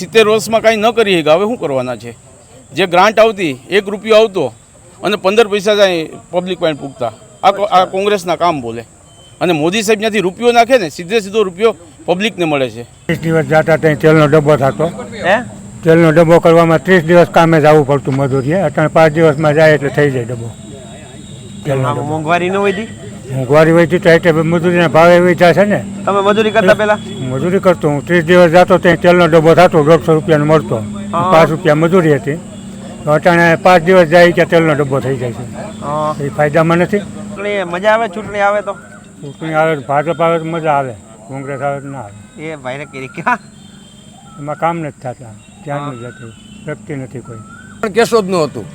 70 વર્ષમાં કાંઈ ન કરી શકે, હવે શું કરવાના છે? જે ગ્રાન્ટ આવતી 1 રૂપિયો આવતો અને 15 પૈસા જાય પબ્લિક પાસે પૂગતા, આ કોંગ્રેસના કામ બોલે. અને મોદી સાહેબ ત્યાંથી રૂપિયો નાખે ને સીધો રૂપિયો પબ્લિકને મળે છે. 30 દિવસ જતા ત્યાં તેલનો ડબ્બો થતો, તેલનો ડબ્બો કરવામાં 30 દિવસ કામે જવું પડતું મજૂરીએ. અત્યારે 5 દિવસમાં જાય એટલે થઈ જાય ડબ્બો. મોંઘવારી ન હોય, મોંઘવારી હોય તો એટલે મજૂરીના ભાવે વેચા છે ને. તમે મજૂરી કરતા પહેલા? મજૂરી કરતો હું. 30 દિવસ જતો ત્યાં તેલનો ડબ્બો થતો, 150 રૂપિયાનો મળતો, 5 રૂપિયા મજૂરી હતી. તો અત્યારે 5 દિવસ જાય કે તેલનો ડબ્બો થઈ જાય છે. એ ફાયદામાં નથી. મજા આવે ચૂંટણી આવે તો? ચૂંટણી આવે તો ભાજપ આવે તો મજા આવે, કોંગ્રેસ આવે તો ના આવે. એ ભાઈને કરી ક્યાં એમાં કામ નથી થતા, ધ્યાન નથી જતું, વ્યક્તિ નથી કોઈ. પણ કેશોદનું હતું,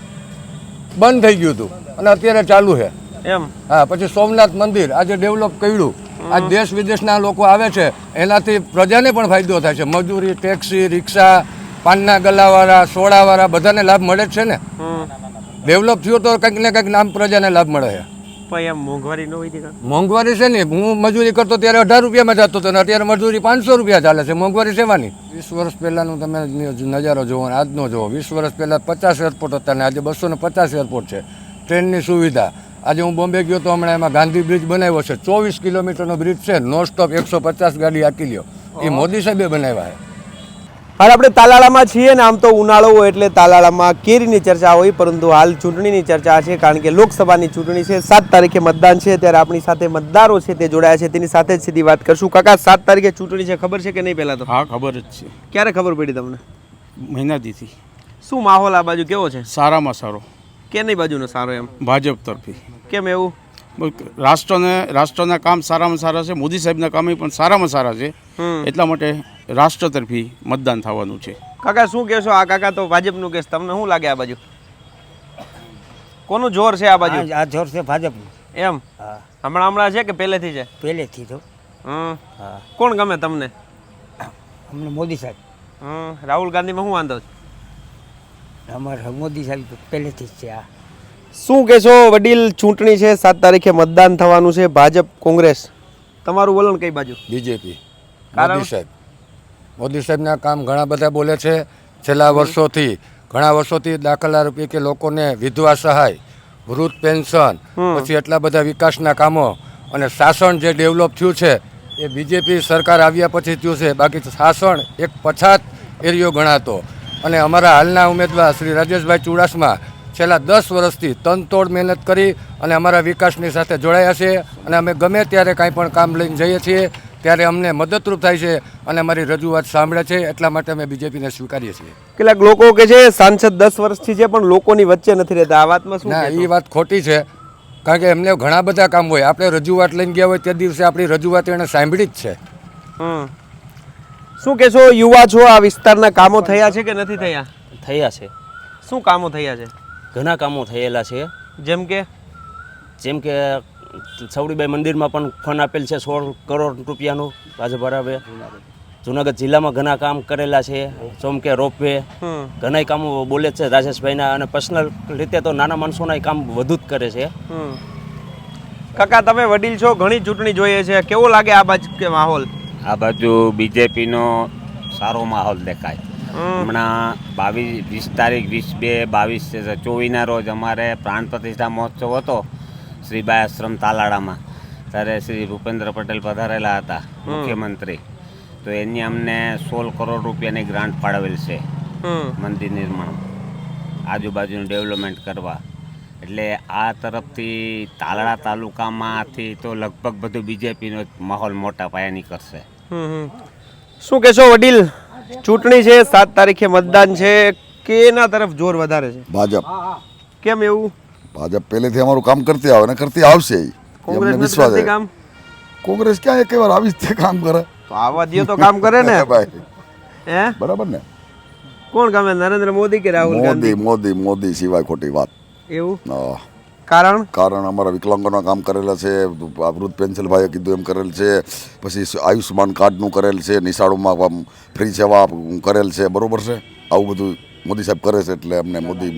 બંધ થઈ ગયું હતું અને અત્યારે ચાલુ છે એમ. હા, પછી સોમનાથ મંદિર આજે ડેવલપ કર્યું. આ દેશ વિદેશના લોકો આવે છે, એનાથી પ્રજાને પણ ફાયદો થાય છે. મજૂરી, ટેક્સી, રિક્ષા, પાનના ગલ્લાવાળા, સોડાવાળા બધાને લાભ મળે જ છે ને. ડેવલપ થયું તો કંઈક ને કંઈક નામ પ્રજાને લાભ મળે છે. પણ એમ મોંઘવારી ન હોય? મોંઘવારી છે ને, હું મજૂરી કરતો ત્યારે 18 રૂપિયામાં જતો હતો ને અત્યારે મજૂરી 500 રૂપિયા ચાલે છે. મોંઘવારી સેવાની. 20 વર્ષ પહેલાંનું તમે નજારો જુઓ ને આજનો જુઓ. 20 વર્ષ પહેલાં 50 એરપોર્ટ હતા ને આજે 250 એરપોર્ટ છે. ટ્રેનની સુવિધા, આજે હું બોમ્બે ગયો તો હમણાં એમાં ગાંધી બ્રિજ બનાવ્યો છે, 24 કિલોમીટરનો બ્રિજ છે, નોન સ્ટોપ 150 ગાડી આકી લ્યો. એ મોદી સાહેબે બનાવ્યા છે. હાલ આપણે તાલાળામાં છીએ ને, આમ તો ઉનાળો હોય એટલે તાલાળામાં કેરીની ચર્ચા હોય, પરંતુ હાલ ચૂંટણીની ચર્ચા છે, કારણ કે લોકસભાની ચૂંટણી છે. 7 તારીખે મતદાન છે. ત્યારે આપણી સાથે મતદારો છે તે જોડાયા છે, તેની સાથે જ સીધી વાત કરશું. કાકા, 7 તારીખે ચૂંટણી છે, ખબર છે કે નહીં? પહેલા તો હા, ખબર જ છે. ક્યારે ખબર પડી તમને? મહિનાથી. શું માહોલ આ બાજુ કેવો છે? સારામાં સારો. કેની બાજુનો સારો? એમ ભાજપ તરફી. કેમ એવું? રાષ્ટ્રના કામ સારામાં સારા છે, મોદી સાહેબના કામ પણ સારામાં સારા છે, એટલા માટે રાષ્ટ્ર તરફી મતદાન થવાનું છે. કાકા શું કહેશો? આ કાકા તો ભાજપનું કહેશ, તમને શું લાગે આ બાજુ કોનું જોર છે? આ બાજુ આ જોર છે ભાજપનું. એમ? હમણાં છે કે પહેલેથી છે? પહેલેથી તો. કોણ ગમે તમને? અમને મોદી સાહેબ. રાહુલ ગાંધીમાં શું વાંધો છે? અમારે મોદી સાહેબ પહેલેથી જ છે. આ શું કહેશો વડીલ? ચૂંટણી છે, 7 તારીખે મતદાન થવાનું છે. ભાજપ, કોંગ્રેસ, તમારું વલણ કઈ બાજુ? બીજેપી. મોદી સાહેબના કામ ઘણા બધા બોલે છે. છેલ્લા ઘણા વર્ષોથી દાખલા રૂપે કે લોકોને વિધવા સહાય, વૃદ્ધ પેન્શન, પછી એટલા બધા વિકાસના કામો અને શાસન જે ડેવલપ થયું છે એ બીજેપી સરકાર આવ્યા પછી થયું છે. બાકી શાસન એક પછાત એરિયો ગણાતો. અને અમારા હાલના ઉમેદવાર શ્રી રાજેશભાઈ ચુડાસમા છેલ્લા 10 વર્ષથી તનતોડ મહેનત કરી અને અમારા વિકાસની સાથે જોડાયા છે. અને અમે ગમે ત્યારે કાંઈ પણ કામ લઈને જઈએ છીએ ત્યારે અમને મદદરૂપ થાય છે અને અમારી રજૂઆત સાંભળે છે. એટલા માટે અમે બીજેપીને સ્વીકારીએ છીએ. કેટલાક લોકો કે છે સાંસદ 10 વર્ષથી છે પણ લોકોની વચ્ચે નથી રહેતા. આ વાતમાં શું? ના, એ વાત ખોટી છે. કારણ કે એમને ઘણા બધા કામ હોય. આપણે રજૂઆત લઈને ગયા હોય તે દિવસે આપણી રજૂઆત એણે સાંભળી જ છે. શું કહેશો? યુવા છો, આ વિસ્તારના કામો થયા છે કે નથી થયા? થયા છે. શું કામો થયા છે? ઘણા કામો થયેલા છે. જેમ કે સવડીબાઈ મંદિરમાં પણ ફંડ આપેલ છે 16 કરોડ રૂપિયાનું ભાજપ બરાબર. જુનાગઢ જિલ્લામાં ઘણા કામ કરેલા છે, જેમ કે રોપવે, ઘણા કામો બોલે છે રાજેશભાઈના. અને પર્સનલ રીતે તો નાના માણસોના કામ વધુ જ કરે છે. કાકા, તમે વડીલ છો, ઘણી ચૂંટણી જોઈએ છે, કેવો લાગે આ બાજુ કે માહોલ? આ બાજુ બીજેપીનો સારો માહોલ દેખાય. હમણાં 20 તારીખ 22, 22, 24ના રોજ અમારે પ્રાણ પ્રતિષ્ઠા મહોત્સવ હતો શ્રીબાઈ આશ્રમ તાલાળામાં. ત્યારે શ્રી ભૂપેન્દ્ર પટેલ પધારેલા હતા, મુખ્યમંત્રી. તો એની અમને 16 કરોડ રૂપિયાની ગ્રાન્ટ ફાળવેલ છે મંદિર નિર્માણ, આજુબાજુનું ડેવલપમેન્ટ કરવા. એટલે આ તરફથી તાલાળા તાલુકામાંથી તો લગભગ બધું બીજેપીનો માહોલ મોટા પાયાની કરશે. શું કહેશો વડીલ? ચૂંટણી છે, 7 તારીખે મતદાન છે, કેના તરફ જોર વધારે છે? ભાજપ. કેમ એવું? ભાજપ પહેલેથી અમારું કામ કરતી આવે ને કરતી આવશે. કોંગ્રેસ વિશ્વાસ છે. કામ કોંગ્રેસ ક્યાં એક વાર આવી જ કામ કરે તો આવવા દે તો કામ કરે ને ભાઈ. હે, બરાબર ને? કોણ ગમે, નરેન્દ્ર મોદી કે રાહુલ ગાંધી? મોદી સિવાય ખોટી વાત. એવું? કારણ અમારા વિકલાંગોના કામ કરેલા છે, વૃદ્ધ પેન્શન ભાઈએ કીધું એમ કરેલ છે, પછી આયુષ્માન કાર્ડનું કરેલ છે, નિશાળોમાં ફ્રી સેવા કરેલ છે. બરોબર છે? આવું બધું મોદી સાહેબ કરે છે એટલે અમને મોદી.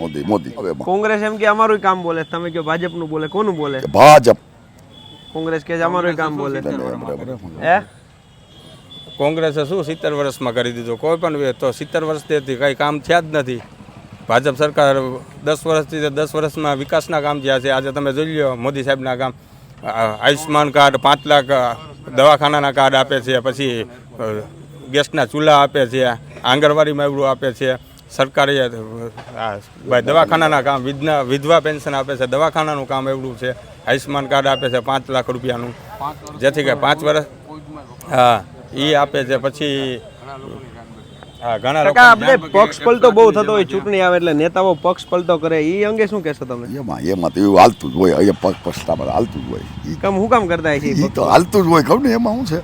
કોંગ્રેસ એમ કે અમારું કામ બોલે, તમે કહો ભાજપનું બોલે, કોનું બોલે? ભાજપ. કોંગ્રેસ કે અમારું કામ બોલે. હે, કોંગ્રેસે શું 70 વર્ષમાં કરી દીધું? કોઈ પણ તો 70 વર્ષથી કંઈ કામ થયા જ નથી. ભાજપ સરકાર 10 વર્ષથી 10 વર્ષમાં વિકાસના કામ થયા છે. આજે તમે જોઈ લો મોદી સાહેબના કામ, આયુષ્માન કાર્ડ 5 લાખ દવાખાનાના કાર્ડ આપે છે, પછી ગેસના ચૂલા આપે છે, આંગણવાડીમાં એવડું આપે છે. સરકારે દવાખાનાના કામ, વિધવા પેન્શન આપે છે, દવાખાનાનું કામ એવડું છે. આયુષ્માન કાર્ડ આપે છે 5 લાખ રૂપિયાનું, જેથી કે 5 વર્ષ હા એ આપે છે. પછી હા ઘણા લોકો આપણે પક્ષ પલટો બહુ થતો હોય ચૂંટણી આવે એટલે નેતાઓ પક્ષ પલટો કરે, એ અંગે શું કહેશો તમે? એમાં તો એવું હાલતું જ હોય, અહીંયા પગ પસ્તામાં હાલતું જ હોય. હું કામ કરતા હોય છે એ તો હાલતું જ હોય, ખબર ને એમાં શું છે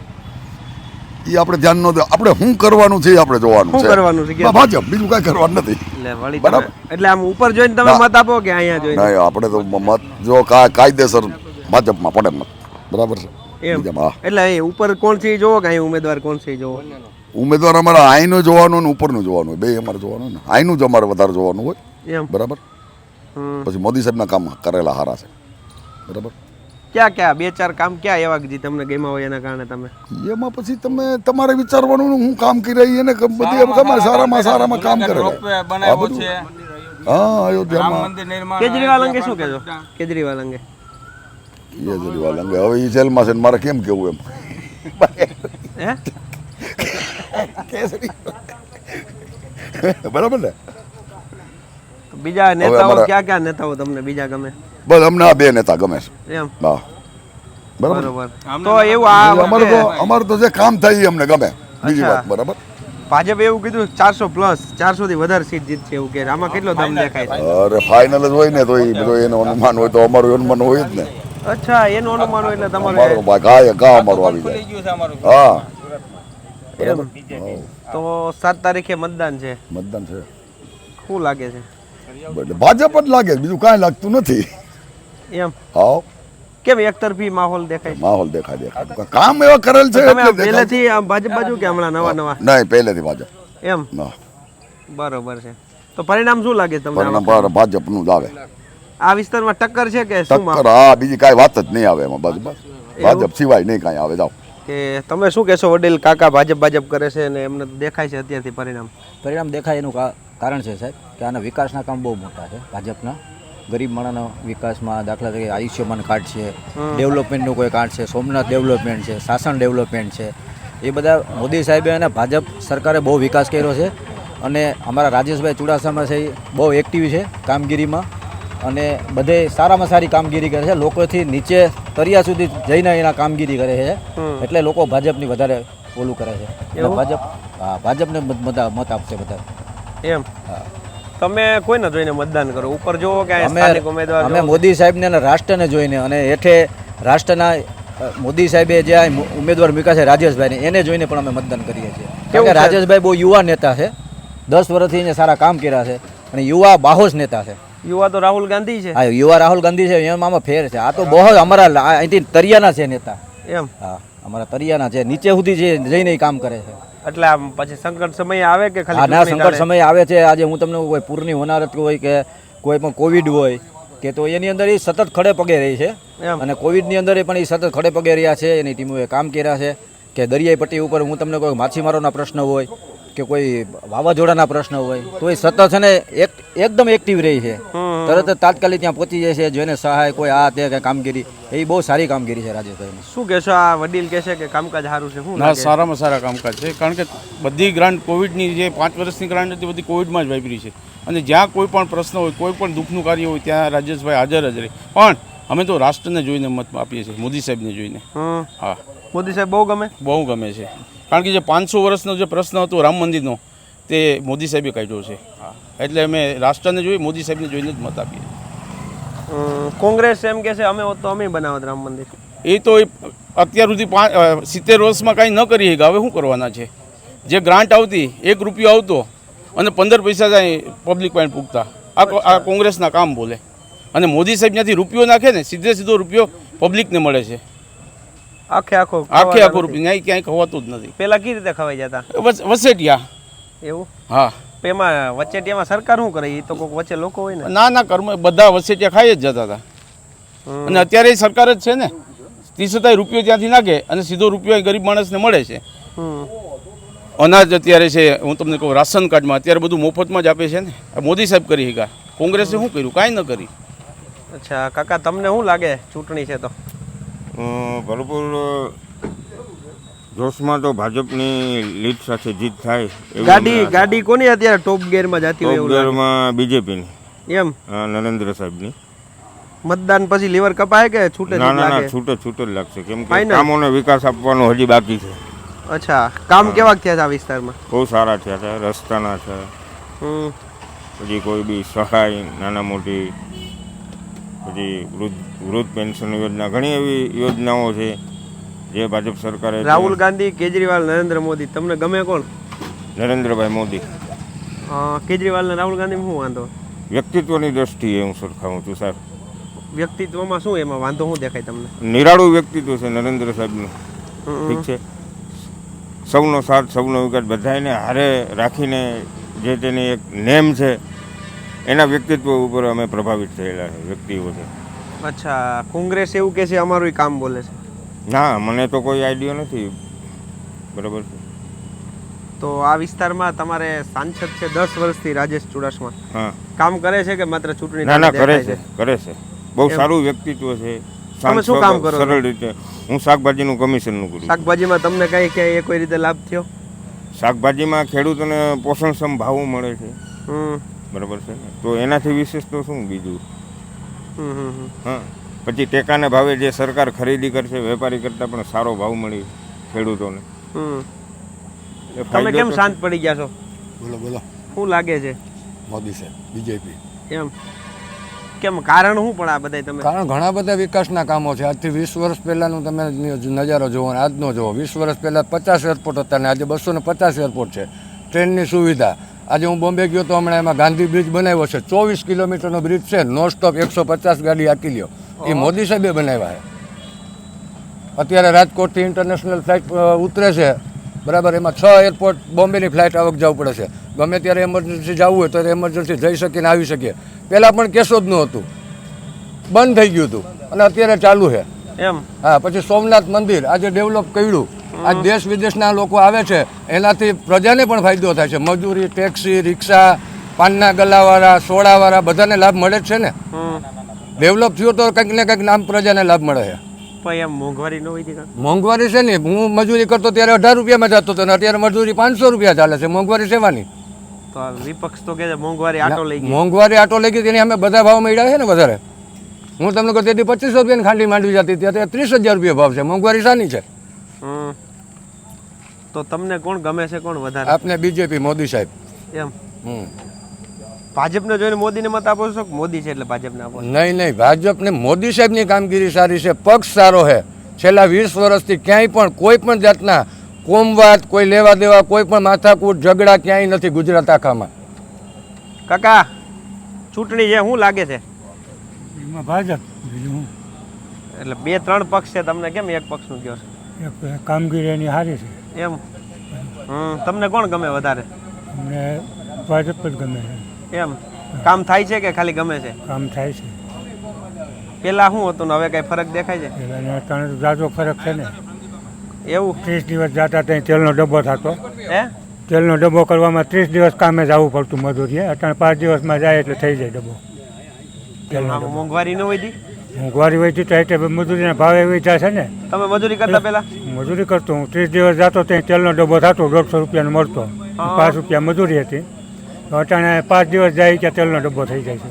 એ આપણે ધ્યાન ન દે. આપણે શું કરવાનું છે એ આપણે જોવાનું શું છે. કરવાનું છે કે ભાજપ, બીજું કાંઈ કરવાનું નથી. એટલે વળી બરાબર. એટલે આમ ઉપર જોઈને તમે મત આપો કે અહીંયા જોઈને? નહીં, આપણે તો મત જો કાયદેસર ભાજપમાં પડે મત, બરાબર છે. એમ બીજામાં હા. એટલે એ ઉપર કોણ છે એ જોવો કે અહીંયા ઉમેદવાર કોણ છે એ જોવો? ઉમેદવાર અમારે આઈનું જોવાનું ને ઉપરનું જોવાનું હોય, બે અમારે જોવાનું ને. આઈનું જ અમારે વધારે જોવાનું હોય, એમ બરાબર. પછી મોદી સાહેબના કામ કરેલા સારા છે, બરાબર. ક્યાં 2-4 કામ ક્યાં એવા જે તમને ગમ્યા હોય એના કારણે તમે? એમાં પછી તમે તમારે વિચારવાનું ને હું કામ કરી રહી એને બધી તમારે સારામાં કામ કરેલા. બનાવ્યો છે. હા, અયોધ્યામાં મંદિર નિર્માણ કેજરીવાલ અંગે શું કહેજો? કેજરીવાલ અંગે કેજરીવાલ અંગે હવે એ જેલમાં છે ને મારે કેમ કેવું એમ હે બરાબર ને. બીજા નેતાઓ અમારા- ક્યાં નેતાઓ તમને બીજા ગમે? બસ અમને આ બે નેતા ગમે છે. એમ હા, બરાબર. બરોબર. તો એવું આ અમારું તો જે કામ થાય એ અમને ગમે. બીજી અચ્છા. વાત, બરાબર. ભાજપ એવું કીધું 400 થી વધારે સીટ જીતશે એવું કે આમાં કેટલો દમ દેખાય છે? અરે ફાઇનલ જ હોય ને તો એ બધું એનું અનુમાન હોય તો અમારું અનુમાન હોય જ ને. અચ્છા, એનું અનુમાન હોય એટલે તમારે અમારું ગા અમારું આવી જાય. હા, એમ. તો 7 તારીખે મતદાન છે, મતદાન છે શું લાગે છે? એટલે ભાજપ જ લાગે, બીજું કાંઈ લાગતું નથી. એમ હા, કેમ એકતરફી માહોલ દેખાય છે? માહોલ દેખાય. કામ એવા કરેલ છે તમે એટલે દેખાય. પહેલેથી આમ ભાજપ બાજુ કે હમણાં નવા નહીં, પહેલેથી ભાજપ. એમ ના, બરોબર છે. તો પરિણામ શું લાગે તમને? પરિણામ ભાજપનું જ આવે. આ વિસ્તારમાં ટક્કર છે કે શું? ટક્કર, હા, બીજી કાંઈ વાત જ નહીં આવે એમાં. ભાજપ સિવાય નહીં કાંઈ આવે. જાઓ. કે તમે શું કહેશો? વડીલ કાકા ભાજપ કરે છે ને એમને દેખાય છે અત્યારથી પરિણામ દેખાય એનું કારણ છે સાહેબ કે આના વિકાસના કામ બહુ મોટા છે ભાજપના. ગરીબ માણસના વિકાસમાં દાખલા તરીકે આયુષ્યમાન કાર્ડ છે, ડેવલપમેન્ટનું કોઈ કાર્ડ છે, સોમનાથ ડેવલપમેન્ટ છે, શાસન ડેવલપમેન્ટ છે, એ બધા મોદી સાહેબે અને ભાજપ સરકારે બહુ વિકાસ કર્યો છે. અને અમારા રાજેશભાઈ ચુડાસમા છે એ બહુ એક્ટિવ છે કામગીરીમાં અને બધે સારામાં સારી કામગીરી કરે છે. લોકોથી નીચે તરિયા સુધી જઈને એના કામગીરી કરે છે, એટલે લોકો ભાજપની વધારે ઓલું કરે છે. અને ભાજપને મત આપશે બધા. એમ તમે કોઈને જોઈને મતદાન કરો? ઉપર જોવો કે સ્થાનિક ઉમેદવાર? અમે મોદી સાહેબને અને રાષ્ટ્રને જોઈને અને હેઠે રાષ્ટ્રના મોદી સાહેબે જે આ ઉમેદવાર મૂક્યા છે રાજેશભાઈને, એને જોઈને પણ અમે મતદાન કરીએ છીએ. કારણ કે રાજેશભાઈ બહુ યુવા નેતા છે, 10 વર્ષથી એને સારા કામ કર્યા છે અને યુવા બાહોશ નેતા છે. યુવા તો રાહુલ ગાંધી છે. હા, યુવા રાહુલ ગાંધી છે, એમાં ફેર છે. આ તો બહુ અમારા અહીંથી તરિયાના છે નેતા. એમ હા, અમારા તરિયાના છે, નીચે સુધી જઈને કામ કરે છે. એટલે આમ પછી સંકટ સમય આવે કે ખાલી ના, સંકટ સમય આવે છે. આજે હું તમને કોઈ પૂરની હોનારત હોય કે કોઈ પણ કોવિડ હોય કે તો એની અંદર એ સતત ખડે પગે રહી છે. અને કોવિડની અંદર પણ એ સતત ખડે પગે રહ્યા છે. એની ટીમોએ કામ કર્યા છે કે દરિયાઈ પટ્ટી ઉપર હું તમને કોઈ માછીમારોના પ્રશ્ન હોય કે કોઈ વાવાઝોડાના પ્રશ્ન હોય તો એ સતત છે ને એકદમ એક્ટિવ રહી છે. તરત જ તાત્કાલિક ત્યાં પહોંચી જાય છે. જેને સહાય કોઈ આ તે કામગીરી, એ બહુ સારી કામગીરી છે રાજેશભાઈની. શું કહેશો? આ વડીલ કહે છે કે કામકાજ સારું છે. શું ના, લાગે? સારામાં સારા કામકાજ છે. કારણ કે બધી ગ્રાન્ટ કોવિડની જે 5 વર્ષની ગ્રાન્ટ હતી બધી કોવિડમાં જ વાપરી છે. અને જ્યાં કોઈ પણ પ્રશ્ન હોય, કોઈ પણ દુઃખનું કાર્ય હોય ત્યાં રાજેશભાઈ હાજર જ રહે. પણ અમે તો રાષ્ટ્રને જોઈને મત આપીએ છીએ, મોદી સાહેબને જોઈને. હા, મોદી સાહેબ બહુ ગમે? બહુ ગમે છે. કારણ કે જે 500 વર્ષનો જે પ્રશ્ન હતો રામ મંદિરનો, તે મોદી સાહેબે કાઢ્યો છે. હા, એટલે અમે રાષ્ટ્રને જોઈ, મોદી સાહેબને જોઈને જ મત આપીએ. કોંગ્રેસ એમ કે છે અમે હોત તો અમે બનાવત રામ મંદિર. એ તો અત્યાર સુધી 70 વર્ષમાં કાંઈ ન કરી શક્યા. હવે શું કરવાના છે? જે ગ્રાન્ટ આવતી, 1 રૂપિયો આવતો અને 15 પૈસા જાય પબ્લિક પાસે પૂગતા. આ કોંગ્રેસના કામ બોલે. અને મોદી સાહેબ ત્યાંથી રૂપિયો નાખે ને, સીધો રૂપિયો પબ્લિકને મળે છે. આખો રૂપિયો ત્યાં ક્યાંય ખવાતું જ નથી. પેલા કઈ રીતે ખવાઈ જતા? વસેટિયા. એવું? હા. એમાં વચેટિયામાં સરકાર શું કરે? એ તો કોઈક વચ્ચે લોકો હોય ને. ના, કર્મ બધા વસેટિયા ખાઈ જ જતા હતા. અને અત્યારે સરકાર જ છે ને, 30 રૂપિયો ત્યાંથી નાખે અને સીધો રૂપિયો ગરીબ માણસને મળે છે. અનાજ અત્યારે છે, હું તમને કહું રાશન કાર્ડમાં અત્યારે બધું મફતમાં જ આપે છે ને. આ મોદી સાહેબ કરી ગયા, કોંગ્રેસે શું કર્યું? કાંઈ ન કરી. અચ્છા કાકા, તમને શું લાગે ચૂંટણી છે તો? ભરપૂર જોશમાં તો ભાજપની લીડ સાથે જીત થાય ગાડી કોની અત્યારે ટોપ ગેરમાં જતી હોય એવું લાગે? ટોપગેરમાં બીજેપીની, એમ નરેન્દ્ર સાહેબની. મતદાન પછી લીવર કપાય કે છૂટે ના જ ના ના, લાગે? છૂટે જ લાગશે, કેમ કે Final? કામોને વિકાસ આપવાનો હજી બાકી છે. અચ્છા, કામ કેવા થયા છે આ વિસ્તારમાં? બહુ સારા થયા છે, રસ્તાના છે, હમ. પછી કોઈ બી સહાય નાના મોટી, પછી વૃદ્ધ પેન્શન યોજના, ઘણી એવી યોજનાઓ છે જે ભાજપ સરકારે. રાહુલ ગાંધી, કેજરીવાલ, નરેન્દ્ર મોદી, તમને ગમે કોણ? નરેન્દ્રભાઈ મોદી. કેજરીવાલ ને રાહુલ ગાંધી શું વાંધો? વ્યક્તિત્વની દ્રષ્ટિએ હું સરખાવું છું સાહેબ. વ્યક્તિત્વમાં શું એમાં વાંધો શું દેખાય તમને? નિરાળું વ્યક્તિત્વ છે નરેન્દ્ર સાહેબનું. ઠીક છે, સૌનો સાથ, સૌનો વિકાસ, બધાને હારે રાખીને જે તેની એક નેમ છે, એના વ્યક્તિત્વ ઉપર અમે પ્રભાવિત થયેલા છે, વ્યક્તિઓ છે. અચ્છા, કોંગ્રેસ એવું કે છે અમારું કામ બોલે છે? ના, મને તો કોઈ આઈડિયા નથી. બરાબર છે. તો આ વિસ્તારમાં તમારે સાંસદ છે 10 વર્ષથી રાજેશ ચુડાસમા, હા, કામ કરે છે કે માત્ર ચૂંટણી ના ના, કરે દેખાય છે, કરે છે. બહુ સારું વ્યક્તિત્વ છે. તમે શું કામ કરો છો? સરળ રીતે હું શાકભાજીનું કમિશનનું કરું છું. શાકભાજીમાં તમને કઈ કે કોઈ રીતે લાભ થયો? શાકભાજીમાં ખેડૂતોને પોષણક્ષમ ભાવ મળે છે. હમ બરાબર છે ને, તો એનાથી વિશેષ તો શું બીજું? હમ હમ. હા, પછી ટેકાના ભાવે જે સરકાર ખરીદી કરશે, વેપારી કરતાં પણ સારો ભાવ મળી ખેડૂતોને. હમ. એ તમે ફાયદો કેમ તો શાંત પડી ગયા છો? બોલો શું લાગે છે? મોદી સાહેબ, બીજેપી. એમ કેમ, કારણ શું પણ આ બધા તમે? કારણ ઘણા બધા વિકાસના કામો છે. આજથી 20 વર્ષ પહેલાંનું તમે નજારો જુઓ અને આજનો જુઓ. 20 વર્ષ પહેલાં 50 એરપોર્ટ હતા ને આજે 250 એરપોર્ટ છે. ટ્રેનની સુવિધા, આજે હું બોમ્બે ગયો તો હમણાં એમાં ગાંધી બ્રિજ બનાવ્યો છે, 24 કિલોમીટરનો બ્રિજ છે, નો સ્ટોપ 150 ગાડી આકી લ્યો. એ મોદી સાહેબે બનાવ્યા છે. અત્યારે રાજકોટથી ઇન્ટરનેશનલ ફ્લાઇટ ઉતરે છે, બરાબર, એમાં 6 એરપોર્ટ બોમ્બેની ફ્લાઇટ આવક જવું પડે છે. ગમે ત્યારે એમરજન્સી જવું હોય તો એમરજન્સી જઈ શકીએ ને આવી શકીએ. પહેલાં પણ કેસો જ નહોતું, બંધ થઈ ગયું હતું અને અત્યારે ચાલુ છે. એમ? હા, પછી સોમનાથ મંદિર આજે ડેવલપ કર્યું. આજ દેશ વિદેશના લોકો આવે છે, એનાથી પ્રજાને પણ ફાયદો થાય છે. મજૂરી, ટેક્સી, રિક્ષા, પાનના ગલ્લાવાળા, સોડાવાળા, બધાને લાભ મળે જ છે ને. ડેવલપ થયું તો કંઈક ને કંઈક નામ પ્રજાને લાભ મળે છે. પણ એમ મોંઘવારી ન હોય? મોંઘવારી છે ને, હું મજૂરી કરતો ત્યારે 18 રૂપિયામાં જતો હતો ને અત્યારે મજૂરી 500 રૂપિયા ચાલે છે. મોંઘવારી સેવાની? તો આ વિપક્ષ તો કે છે મોંઘવારી આટો લઈ ગઈ. મોંઘવારી આટો લઈ ગઈ, તેની અમે બધા ભાવ મળ્યા છે ને વધારે. હું તમને કહું તેથી 2500 રૂપિયાની ખાંડી માંડવી જતી, ત્યારે 30,000 રૂપિયા ભાવ છે. મોંઘવારી શાની છે? તો તમને કોણ ગમે છે, કોણ વધારે? આપને બીજેપી, મોદી સાહેબ. એમ? ભાજપને જોઈને મોદીને મત આપો છો કે મોદી છે એટલે ભાજપને આપો? નહીં નહીં, ભાજપને મોદી સાહેબની કામગીરી સારી છે, પક્ષ સારો છે. છેલ્લા 20 વર્ષથી ક્યાંય પણ કોઈ પણ જાતના કોમવાદ, કોઈ લેવા દેવા, કોઈ પણ માથાકૂટ, ઝઘડા ક્યાંય નથી ગુજરાત આખામાં. કાકા, ચૂંટણી છે, શું લાગે છે? એમાં ભાજપ, બીજું હું. એટલે 2-3 પક્ષ છે, તમને કેમ એક પક્ષનું કહો છો? એક કામગીરી એની સારી છે. એમ? તમને કોણ ગમે વધારે? અમને ભાજપ જ ગમે છે. એમ? કામ થાય છે કે ખાલી ગમે છે? કામ થાય છે. પેલા શું હતું ને હવે કઈ ફરક દેખાય છે? પહેલાંને અત્યારે જાજો ફરક છે ને. એવું? 30 દિવસ જતા ત્યાં તેલનો ડબ્બો થતો. હે? તેલનો ડબ્બો કરવામાં 30 દિવસ કામે જવું પડતું મજૂરીએ. અત્યારે 5 દિવસમાં જાય એટલે થઈ જાય ડબ્બો. આમ મોંઘવારી ન હોય? મોંઘવારી હોય તો એટલે મજૂરીના ભાવે વેચા છે ને. તમે મજૂરી કરતા પેલા? મજૂરી કરતો હું. 30 દિવસ જતો ત્યાં તેલનો ડબ્બો થતો, 150 રૂપિયાનો મળતો, 5 રૂપિયા મજૂરી હતી. તો અટાણે 5 દિવસ જાય કે તેલનો ડબ્બો થઈ જાય છે.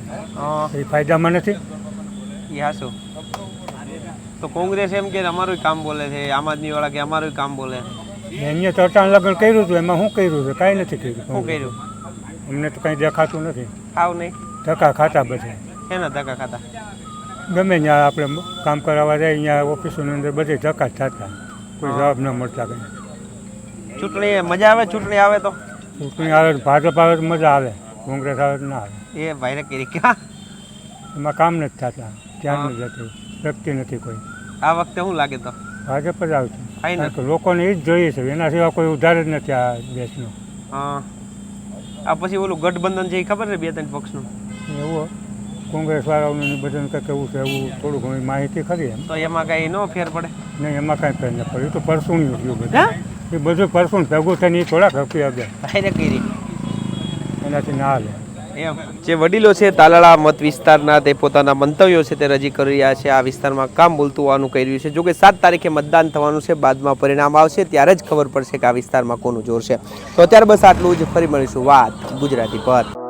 એ ફાયદામાં નથી. શું તો કોંગ્રેસ એમ કે અમારું કામ બોલે છે, આમ આદમી વાળા કે અમારું કામ બોલે. અહીંયા તો અટાણ લગ્ન કર્યું હતું, એમાં શું કર્યું છે? કાંઈ નથી કર્યું. શું કર્યું? અમને તો કંઈ દેખાતું નથી. ખાવ નહીં? ધક્કા ખાતા બધે. એના ધક્કા ખાતા? ગમે ત્યાં આપણે કામ કરાવવા જાય, અહીંયા ઓફિસોની અંદર બધે ધક્કા જ થતા, કોઈ જવાબ ન મળતા કંઈ. ચૂંટણી મજા આવે? ચૂંટણી આવે તો? ચૂંટણી આવે, ભાજપ આવે તો મજા આવે, કોંગ્રેસ આવે તો ના આવે. એ ભાઈને કરી ક્યાં એમાં કામ નથી થતા, ધ્યાન નથી જતું, વ્યક્તિ નથી કોઈ. આ વખતે શું લાગે તો? ભાજપ જ આવશે. ફાઇનલ? કારણ કે લોકોને એ જ જોઈએ છે, એના સિવાય કોઈ ઉધાર જ નથી આ દેશનો. હા. આ પછી ઓલું ગઠબંધન છે એ ખબર છે 2-3 પક્ષનું? એવું કોંગ્રેસ વાળાઓને બધાને કંઈક એવું છે, એવું થોડું ઘણી માહિતી ખરી એમ. તો એમાં કઈ ન ફેર પડે? નહીં, એમાં કાંઈ ફેર ન પડે. એ તો પરસુણ્યું થયું બધું. એ બધું પરફોર્મ ભેગું થઈને ઈ થોડાક રૂપિયા દે ભાઈને કરી એનાથી ના હાલે. એમ જે વડીલો છે તાલાળા મત વિસ્તારના તે પોતાના મંતવ્યો છે તે રજી કરી રહ્યા છે. આ વિસ્તારમાં કામ બોલતું હોવાનું કહી રહ્યું છે. જોકે 7 તારીખે મતદાન થવાનું છે, બાદમાં પરિણામ આવશે ત્યારે જ ખબર પડશે કે આ વિસ્તારમાં કોનું જોર છે. તો અત્યારે બસ આટલું જ. ફરી મળીશું વાત ગુજરાતી પર.